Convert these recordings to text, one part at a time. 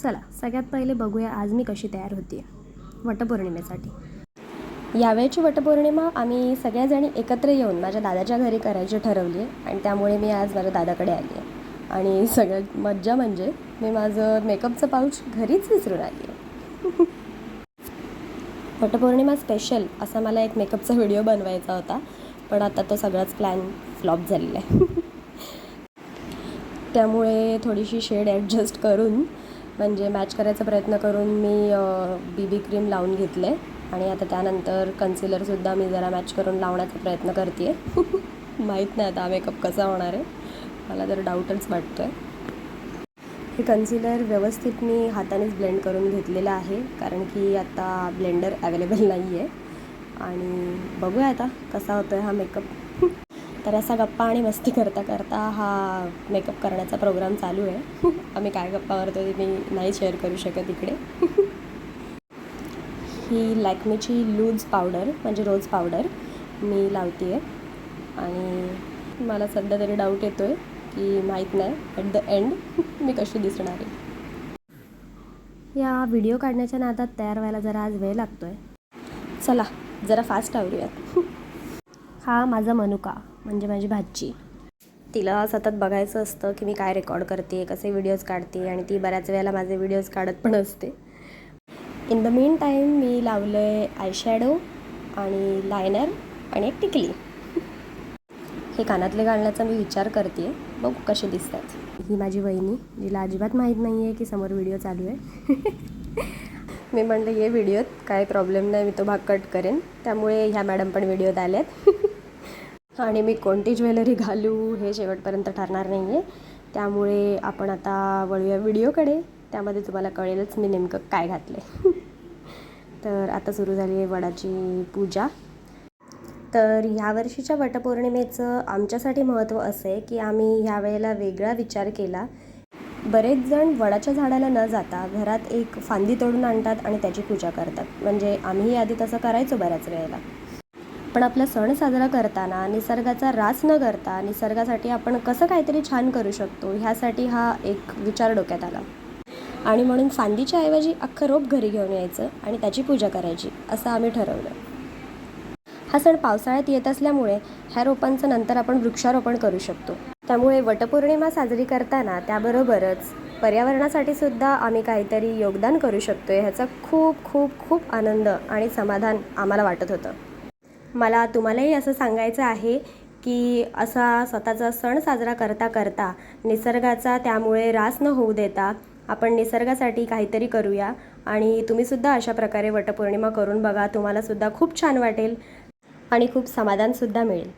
चला सगळ्यात पहिले बघूया आज मी कशी तयार होते वटपौर्णिमेसाठी. यावेळची वटपौर्णिमा आम्ही सगळ्याजणी एकत्र येऊन माझ्या दादाच्या घरी करायची ठरवली आहे आणि त्यामुळे मी आज माझ्या दादाकडे आली आहे. आणि सगळ्यात मज्जा म्हणजे मी माझं मेकअपचं पाऊच घरीच विसरून आली आहे. वटपौर्णिमा स्पेशल असा मला एक मेकअपचा व्हिडिओ बनवायचा होता, पण आता तो सगळाच प्लॅन फ्लॉप झालेला आहे. त्यामुळे थोडीशी शेड ॲडजस्ट करून म्हणजे मॅच करायचा प्रयत्न करून मी BB क्रीम लावून घेतलं आहे आणि आता त्यानंतर कन्सिलरसुद्धा मी जरा मॅच करून लावण्याचा प्रयत्न करते आहे. माहीत नाही आता मेकअप कसा होणार आहे, मला तर डाऊटच वाटतो आहे. हे कन्सिलर व्यवस्थित मी हातानेच ब्लेंड करून घेतलेलं आहे, कारण की आता ब्लेंडर अवेलेबल नाही आहे. आणि बघूया आता कसा होतो आहे हा मेकअप. तर असा गप्पा आणि मस्ती करता करता हा मेकअप करण्याचा प्रोग्राम चालू आहे. आम्ही काय गप्पा करतो ते मी नाही शेअर करू शकत इकडे. ही लॅक्मेची लूज पावडर म्हणजे रोज पावडर मी लावते आहे आणि मला सध्या तरी डाऊट येतो आहे की माहीत नाही ॲट द एंड मी कशी दिसणार आहे. या व्हिडिओ काढण्याच्या नादात तयार व्हायला जरा आज वेळ लागतो आहे. चला जरा फास्ट आवरूयात. हा माझा मनुका म्हणजे माझी भाची. तिला सतत बघायचं असतं की मी काय रेकॉर्ड करते, कसे व्हिडिओज काढते आणि ती बऱ्याच वेळेला माझे व्हिडिओज काढत पण असते. इन द मीन टाईम मी लावलं आहे आयशॅडो आणि लायनर आणि एक टिकली. हे कानातले घालण्याचा मी विचार करते आहे, बघू कसे दिसतात. ही माझी वहिनी, जिला अजिबात माहीत नाही आहे की समोर व्हिडिओ चालू आहे. मी म्हणलं ये व्हिडिओत काय प्रॉब्लेम नाही, मी तो भाग कट करेन. त्यामुळे ह्या मॅडम पण व्हिडिओत आल्यात. आणि मी कोणती ज्वेलरी घालू हे शेवटपर्यंत ठरणार नाही आहे, त्यामुळे आपण आता वळूया व्हिडिओकडे. त्यामध्ये तुम्हाला कळेलच मी नेमकं काय घातलं. तर आता सुरू झाली आहे वडाची पूजा. तर ह्यावर्षीच्या वटपौर्णिमेचं आमच्यासाठी महत्त्व असं आहे की आम्ही ह्यावेळेला वेगळा विचार केला. बरेच जण वडाच्या झाडाला न जाता घरात एक फांदी तोडून आणतात आणि त्याची पूजा करतात. म्हणजे आम्हीही आधी तसं करायचो बऱ्याच वेळेला. पण आपला सण साजरा करताना निसर्गाचा ऱ्हास न करता निसर्गासाठी आपण कसं काहीतरी छान करू शकतो ह्यासाठी हा एक विचार डोक्यात आला. आणि म्हणून फांदीच्या ऐवजी अख्खं रोप घरी घेऊन यायचं आणि त्याची पूजा करायची असं आम्ही ठरवलं. हा सण पावसाळ्यात येत असल्यामुळे ह्या रोपांचं नंतर आपण वृक्षारोपण करू शकतो. त्यामुळे वटपौर्णिमा साजरी करताना त्याबरोबरच पर्यावरणासाठी सुद्धा आम्ही काहीतरी योगदान करू शकतो आहे ह्याचा खूप खूप खूप आनंद आणि समाधान आम्हाला वाटत होतं. मला तुम्हालाही असं सांगायचं आहे की असा स्वतःचा सण साजरा करता करता निसर्गाचा त्यामुळे ऱ्हास न होऊ देता आपण निसर्गासाठी काहीतरी करूया. आणि तुम्हीसुद्धा अशा प्रकारे वटपौर्णिमा करून बघा, तुम्हालासुद्धा खूप छान वाटेल आणि खूप समाधानसुद्धा मिळेल.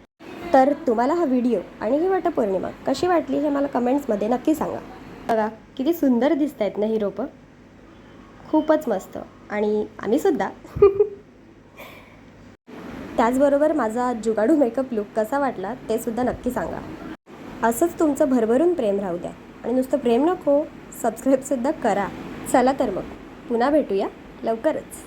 तर तुम्हाला हा व्हिडिओ आणि ही वटपौर्णिमा कशी वाटली हे मला कमेंट्समध्ये नक्की सांगा. बघा किती सुंदर दिसत आहेत ना ही रोपं, खूपच मस्त. आणि आम्हीसुद्धा. त्याचबरोबर माझा जुगाडू मेकअप लुक कसा वाटला ते सुद्धा नक्की सांगा. असंच तुमचं भरभरून प्रेम राहू द्या. आणि नुसतं प्रेम नको, सबस्क्राईबसुद्धा करा. चला तर मग पुन्हा भेटूया लवकरच.